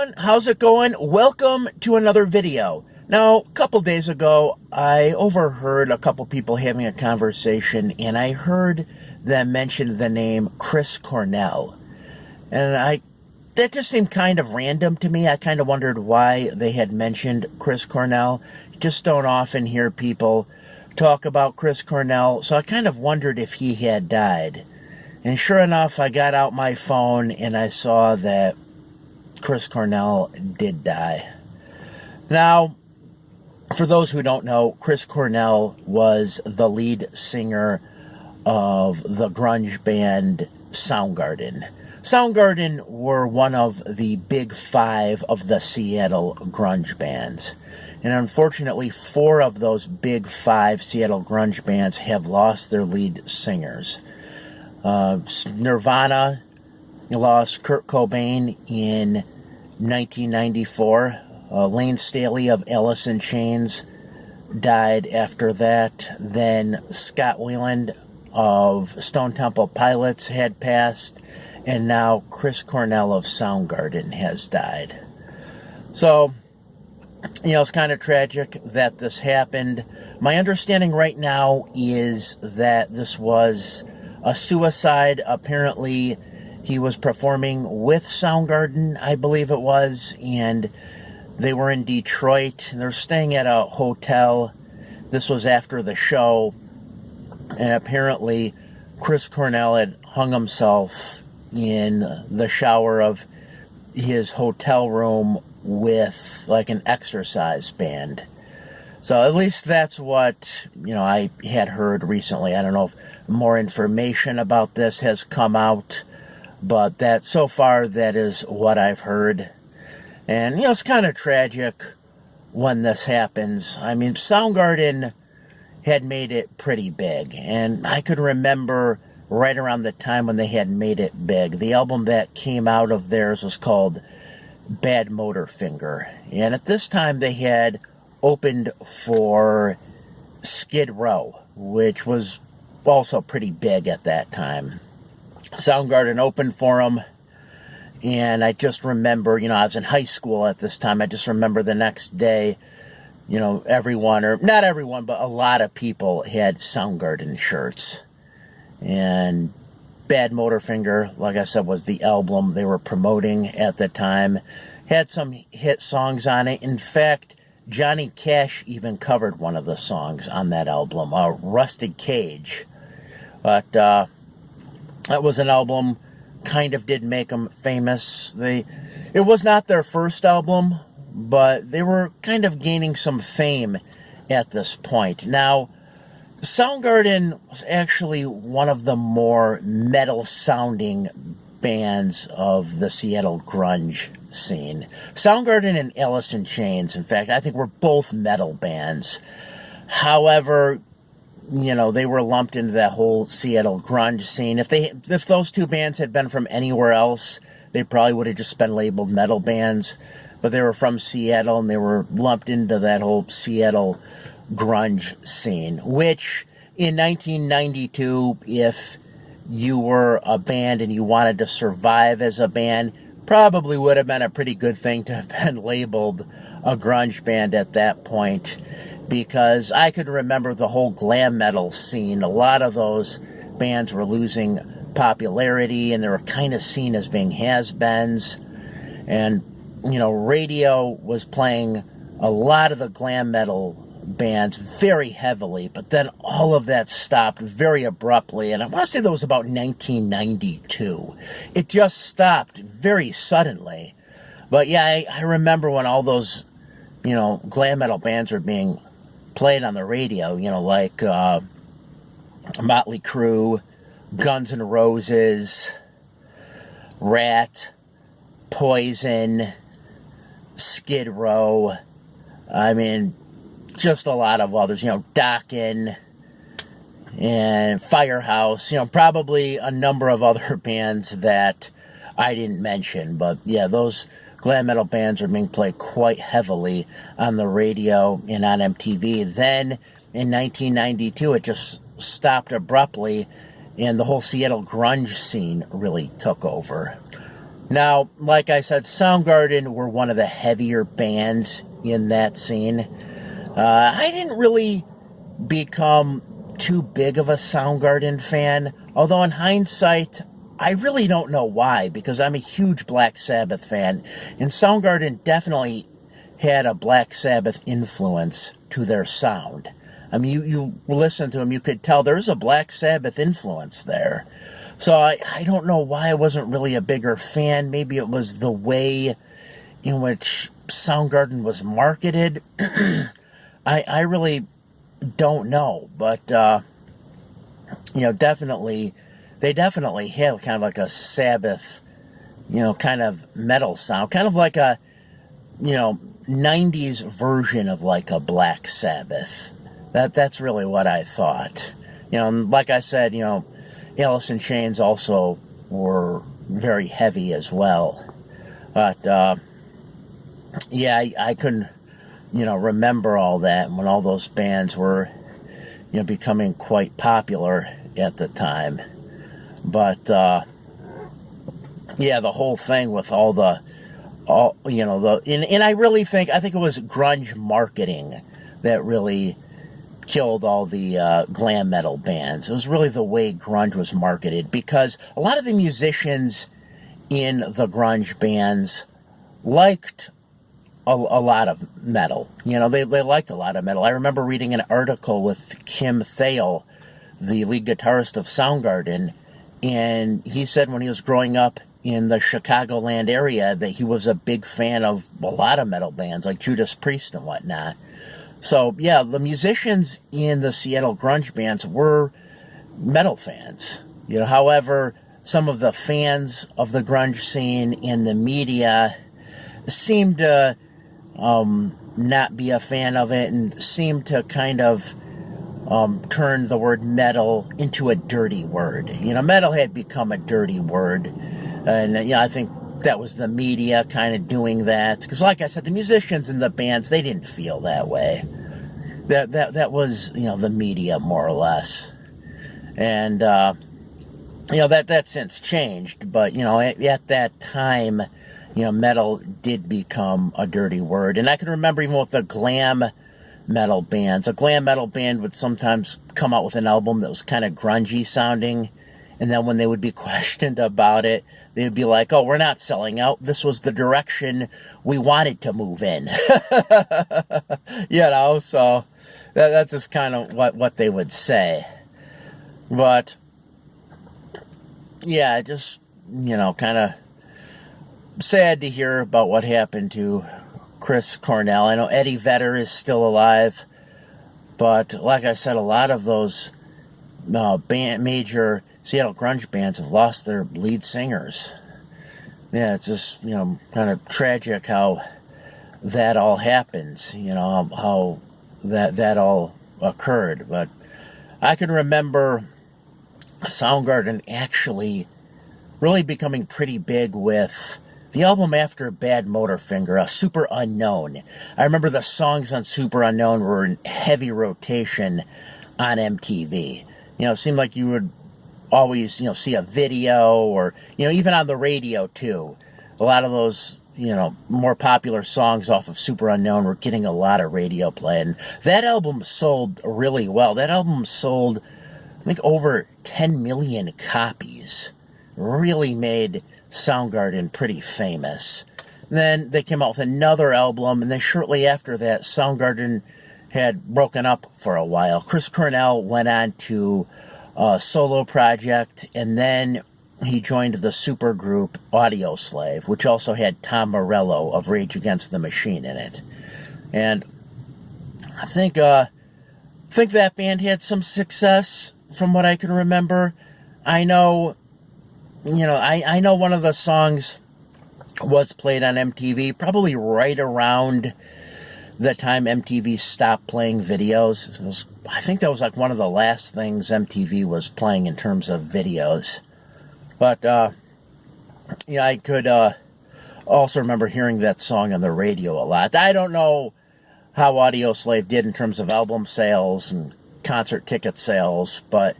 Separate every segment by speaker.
Speaker 1: everyone, how's it going? Welcome to another video. Now, a couple days ago, I overheard a couple people having a conversation, and I heard them mention the name Chris Cornell. And that just seemed kind of random to me. I kind of wondered why they had mentioned Chris Cornell. You just don't often hear people talk about Chris Cornell, so I kind of wondered if he had died. And sure enough, I got out my phone and I saw that Chris Cornell did die. Now, for those who don't know, Chris Cornell was the lead singer of the grunge band Soundgarden. Soundgarden were one of the big five of the Seattle grunge bands. And unfortunately, 4 of those big 5 Seattle grunge bands have lost their lead singers. Nirvana lost Kurt Cobain in 1994. Lane Staley of Alice in Chains died after that. Then Scott Weiland of Stone Temple Pilots had passed. And now Chris Cornell of Soundgarden has died. So, it's kind of tragic that this happened. My understanding right now is that this was a suicide. Apparently, he was performing with Soundgarden, I believe it was, and they were in Detroit. They're staying at a hotel. This was after the show, and apparently Chris Cornell had hung himself in the shower of his hotel room with like an exercise band. So at least that's what, I had heard recently. I don't know if more information about this has come out, but so far that is what I've heard. And, it's kind of tragic when this happens. I mean, Soundgarden had made it pretty big, and I could remember right around the time when they had made it big. The album that came out of theirs was called Bad Motorfinger, and at this time they had opened for Skid Row, which was also pretty big at that time. Soundgarden opened for them, and I just remember, I was in high school at this time. I just remember the next day, everyone, or not everyone, but a lot of people had Soundgarden shirts. And Bad Motorfinger, like I said, was the album they were promoting at the time. Had some hit songs on it. In fact, Johnny Cash even covered one of the songs on that album, Rusted Cage. But that was an album, kind of did make them famous. It was not their first album, but they were kind of gaining some fame at this point. Now, Soundgarden was actually one of the more metal-sounding bands of the Seattle grunge scene. Soundgarden and Alice in Chains, in fact, I think were both metal bands. However, they were lumped into that whole Seattle grunge scene. If those two bands had been from anywhere else, they probably would have just been labeled metal bands. But they were from Seattle, and they were lumped into that whole Seattle grunge scene, which in 1992, if you were a band and you wanted to survive as a band, probably would have been a pretty good thing to have been labeled a grunge band at that point, because I could remember the whole glam metal scene. A lot of those bands were losing popularity, and they were kind of seen as being has-beens, and radio was playing a lot of the glam metal bands very heavily, but then all of that stopped very abruptly, and I want to say that was about 1992. It just stopped very suddenly. But yeah, I remember when all those, glam metal bands were being played on the radio, like Motley Crue, Guns N' Roses, Rat, Poison, Skid Row, I mean, just a lot of others, Dokken and Firehouse, probably a number of other bands that I didn't mention. But yeah, those glam metal bands are being played quite heavily on the radio and on MTV. Then in 1992, it just stopped abruptly, and the whole Seattle grunge scene really took over. Now, like I said, Soundgarden were one of the heavier bands in that scene. I didn't really become too big of a Soundgarden fan, although in hindsight, I really don't know why, because I'm a huge Black Sabbath fan, and Soundgarden definitely had a Black Sabbath influence to their sound. I mean, you listen to them, you could tell there's a Black Sabbath influence there. So I don't know why I wasn't really a bigger fan. Maybe it was the way in which Soundgarden was marketed. I really don't know, but definitely they definitely have kind of like a Sabbath, kind of metal sound, kind of like a 90s version of like a Black Sabbath. That's really what I thought. And like I said, Alice in Chains also were very heavy as well. But I couldn't remember all that when all those bands were becoming quite popular at the time. But the whole thing with and I really think it was grunge marketing that really killed all the glam metal bands. It was really the way grunge was marketed, because a lot of the musicians in the grunge bands liked a lot of metal. They liked a lot of metal. I remember reading an article with Kim Thayil, the lead guitarist of Soundgarden, and he said when he was growing up in the Chicagoland area that he was a big fan of a lot of metal bands like Judas Priest and whatnot. So, the musicians in the Seattle grunge bands were metal fans. However, some of the fans of the grunge scene in the media seemed to not be a fan of it and seemed to kind of turn the word metal into a dirty word. Metal had become a dirty word. And, I think that was the media kind of doing that. Because like I said, the musicians in the bands, they didn't feel that way. That was, the media more or less. And, that's since changed. But, at that time, metal did become a dirty word. And I can remember even with the glam metal bands, a glam metal band would sometimes come out with an album that was kind of grungy sounding. And then when they would be questioned about it, they would be like, oh, we're not selling out. This was the direction we wanted to move in. So that's just kind of what they would say. But, just, kind of sad to hear about what happened to Chris Cornell. I know Eddie Vedder is still alive. But like I said, a lot of those major Seattle grunge bands have lost their lead singers. Yeah, it's just, kind of tragic how that all happens, how that all occurred. But I can remember Soundgarden actually really becoming pretty big with the album after Bad Motorfinger, Super Unknown. I remember the songs on Super Unknown were in heavy rotation on MTV. It seemed like you would always, see a video or, even on the radio too. A lot of those, more popular songs off of Super Unknown were getting a lot of radio play. And that album sold really well. That album sold, I think, over 10 million copies. Really made Soundgarden pretty famous. And then they came out with another album, and then shortly after that, Soundgarden had broken up for a while. Chris Cornell went on to a solo project, and then he joined the supergroup Audioslave, which also had Tom Morello of Rage Against the Machine in it. And I think that band had some success from what I can remember. I know, I know one of the songs was played on MTV probably right around the time MTV stopped playing videos. I think that was like one of the last things MTV was playing in terms of videos. But, I could also remember hearing that song on the radio a lot. I don't know how Audioslave did in terms of album sales and concert ticket sales, but,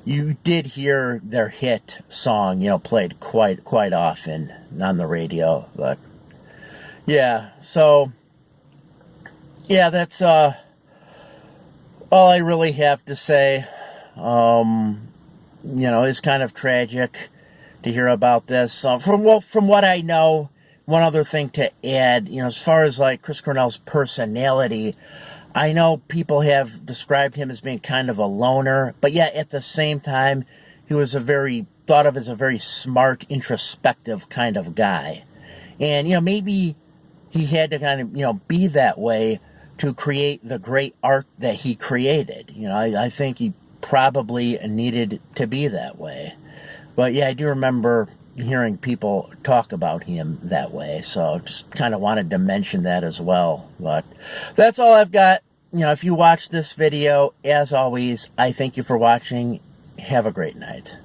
Speaker 1: you did hear their hit song, played quite often on the radio. But yeah, so yeah, that's all I really have to say. It's kind of tragic to hear about this. From what I know, one other thing to add, as far as like Chris Cornell's personality, I know people have described him as being kind of a loner, but yet at the same time, he was thought of as a very smart, introspective kind of guy. And, maybe he had to kind of, be that way to create the great art that he created. I think he probably needed to be that way. But yeah, I do remember hearing people talk about him that way, so just kind of wanted to mention that as well. But that's all I've got. If you watch this video, as always, I thank you for watching. Have a great night.